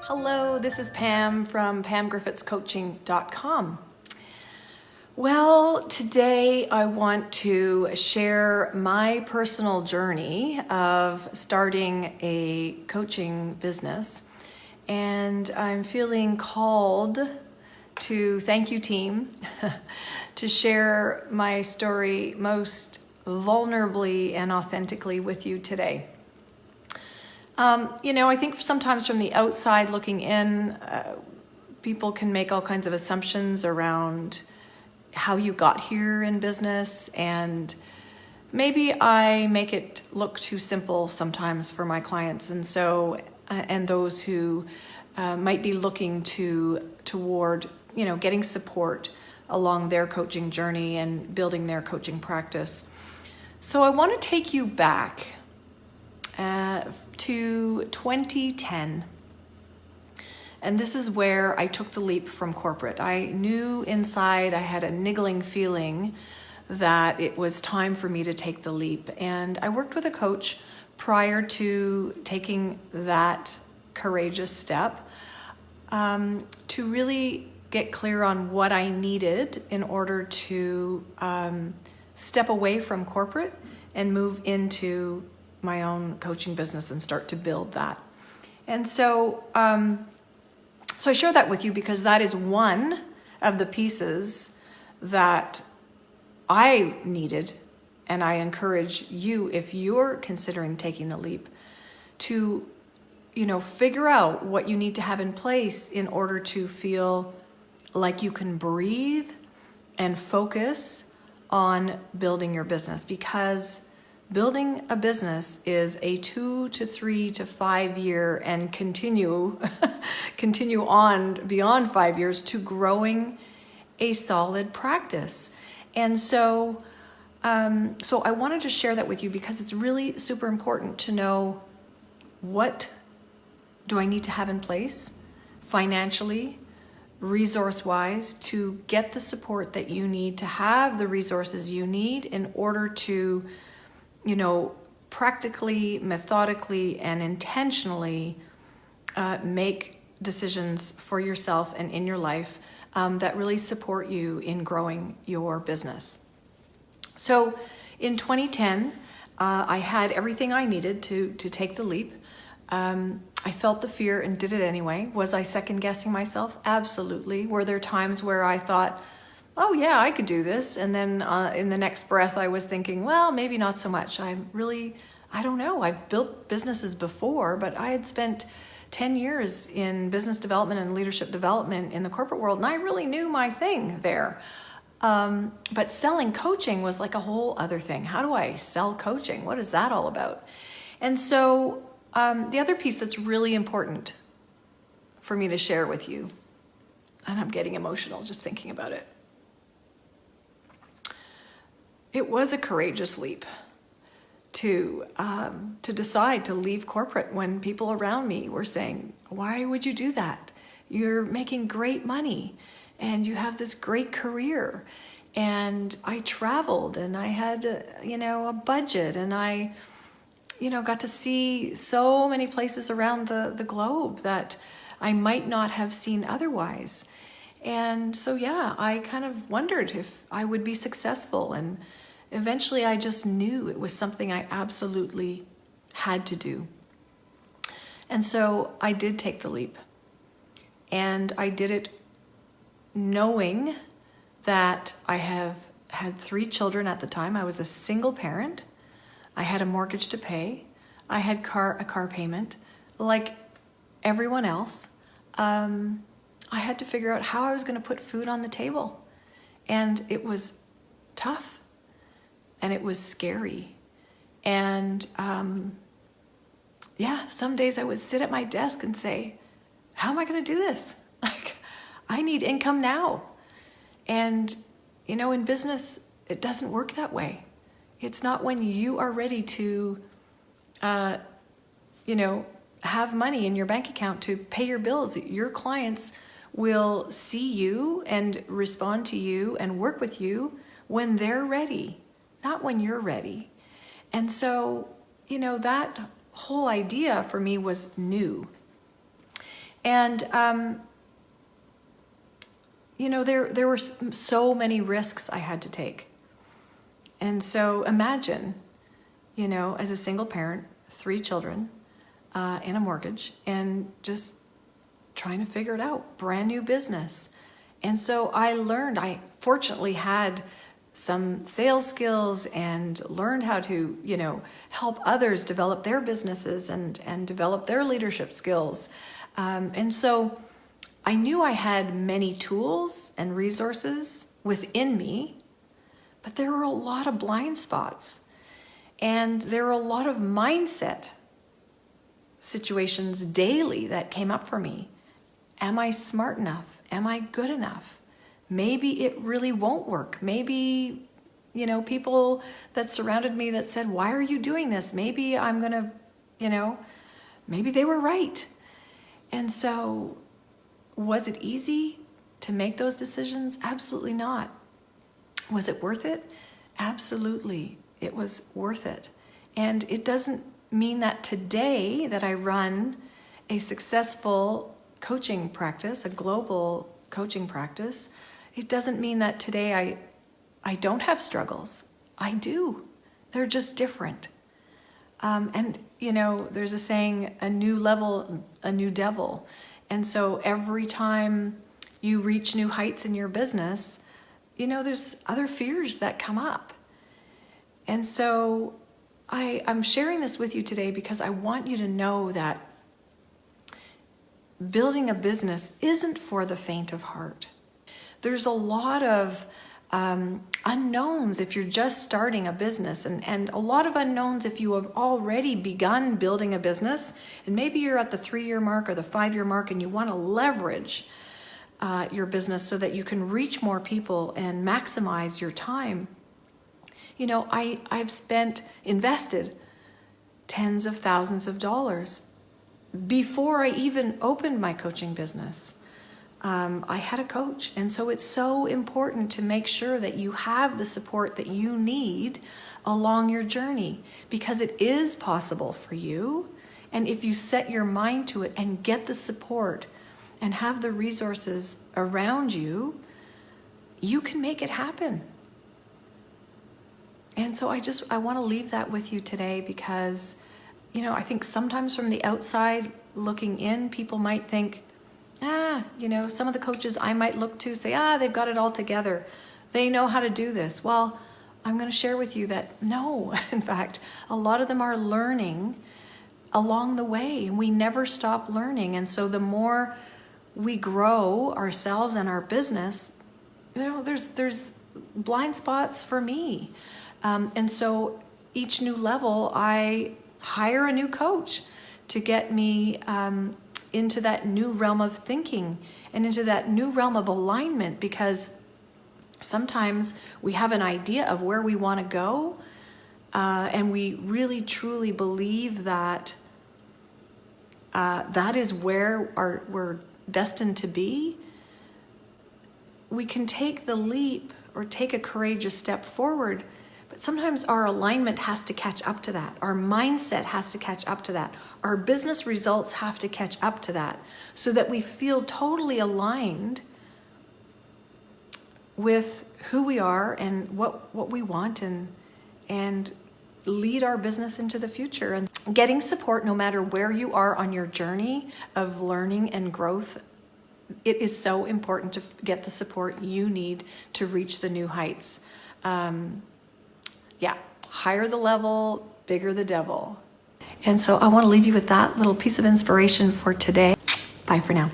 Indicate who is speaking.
Speaker 1: Hello, this is Pam from pamgriffithscoaching.com. Well, today I want to share my personal journey of starting a coaching business. And I'm feeling called to, thank you team, to share my story most vulnerably and authentically with you today. I think sometimes from the outside looking in, people can make all kinds of assumptions around how you got here in business, and maybe I make it look too simple sometimes for my clients, and so and those who might be looking toward getting support along their coaching journey and building their coaching practice. So I want to take you back to 2010. And this is where I took the leap from corporate. I knew inside, I had a niggling feeling that it was time for me to take the leap. And I worked with a coach prior to taking that courageous step to really get clear on what I needed in order to step away from corporate and move into my own coaching business and start to build that. And so I share that with you because that is one of the pieces that I needed, and I encourage you, if you're considering taking the leap, to figure out what you need to have in place in order to feel like you can breathe and focus on building your business, because building a business is a 2 to 3 to 5 year and continue on beyond 5 years to growing a solid practice. And so I wanted to share that with you because it's really super important to know, what do I need to have in place financially, resource-wise, to get the support that you need, to have the resources you need in order to practically, methodically, and intentionally make decisions for yourself and in your life that really support you in growing your business. So in 2010, I had everything I needed to take the leap. I felt the fear and did it anyway. Was I second guessing myself? Absolutely. Were there times where I thought, oh yeah, I could do this, and then in the next breath I was thinking, well, maybe not so much. I don't know. I've built businesses before, but I had spent 10 years in business development and leadership development in the corporate world, and I really knew my thing there. But selling coaching was like a whole other thing. How do I sell coaching? What is that all about? And so the other piece that's really important for me to share with you, and I'm getting emotional just thinking about it, it was a courageous leap to decide to leave corporate when people around me were saying, why would you do that? You're making great money and you have this great career. And I traveled and I had, a budget, and I, got to see so many places around the globe that I might not have seen otherwise. And so, I kind of wondered if I would be successful, and eventually I just knew it was something I absolutely had to do. And so I did take the leap, and I did it knowing that I have had 3 children at the time. I was a single parent. I had a mortgage to pay. I had a car payment. Like everyone else, I had to figure out how I was going to put food on the table. And it was tough. And it was scary. And some days I would sit at my desk and say, how am I going to do this? Like, I need income now. And, in business, it doesn't work that way. It's not when you are ready to, have money in your bank account to pay your bills. Your clients will see you and respond to you and work with you when they're ready, not when you're ready. And so, that whole idea for me was new. And, there were so many risks I had to take. And so imagine, as a single parent, 3 children, and a mortgage, and just trying to figure it out, brand new business. And so I fortunately had some sales skills and learned how to, help others develop their businesses and develop their leadership skills. And so I knew I had many tools and resources within me, but there were a lot of blind spots. And there were a lot of mindset situations daily that came up for me. Am I smart enough? Am I good enough? Maybe it really won't work. Maybe, people that surrounded me that said, why are you doing this? Maybe I'm going to, maybe they were right. And so was it easy to make those decisions? Absolutely not. Was it worth it? Absolutely. It was worth it. And it doesn't mean that today that I run a successful coaching practice, a global coaching practice, it doesn't mean that today I don't have struggles. I do. They're just different. And there's a saying, a new level, a new devil. And so every time you reach new heights in your business, there's other fears that come up. And so I'm sharing this with you today because I want you to know that building a business isn't for the faint of heart. There's a lot of unknowns if you're just starting a business, and a lot of unknowns if you have already begun building a business, and maybe you're at the 3-year mark or the 5-year mark and you want to leverage your business so that you can reach more people and maximize your time. I've invested tens of thousands of dollars before I even opened my coaching business. I had a coach. And so it's so important to make sure that you have the support that you need along your journey, because it is possible for you. And if you set your mind to it and get the support and have the resources around you, you can make it happen. And so I want to leave that with you today because, I think sometimes from the outside looking in, people might think, some of the coaches I might look to say, they've got it all together. They know how to do this. Well, I'm going to share with you that no, in fact, a lot of them are learning along the way, and we never stop learning. And so the more we grow ourselves and our business, there's blind spots for me. And so each new level, I hire a new coach to get me into that new realm of thinking and into that new realm of alignment, because sometimes we have an idea of where we want to go, and we really truly believe that that is where we're destined to be. We can take the leap or take a courageous step forward, but sometimes our alignment has to catch up to that. Our mindset has to catch up to that. Our business results have to catch up to that, so that we feel totally aligned with who we are and what we want, and lead our business into the future. And getting support, no matter where you are on your journey of learning and growth, it is so important to get the support you need to reach the new heights. Higher the level, bigger the devil. And so I want to leave you with that little piece of inspiration for today. Bye for now.